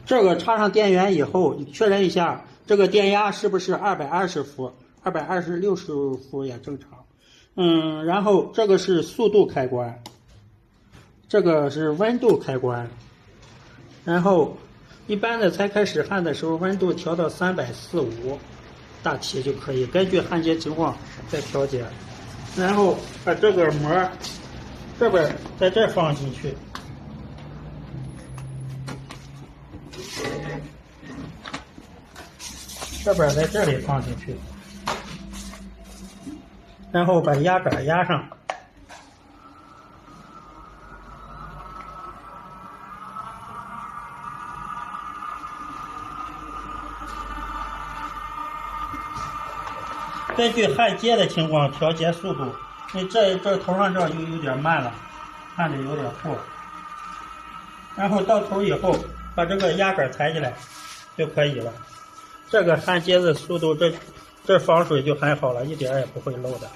这个插上电源以后，确认一下这个电压是不是220伏，220、60伏也正常。然后这个是速度开关，这个是温度开关。然后一般的才开始焊的时候，温度调到345大体就可以，根据焊接情况再调节。然后把这个膜这边在这放进去。这边在这里放进去，然后把压杆压上，根据焊接的情况调节速度。你这头上这有点慢了，焊的有点厚，然后到头以后把这个压杆抬起来就可以了。这个焊接的速度，这防水就很好了，一点也不会漏的。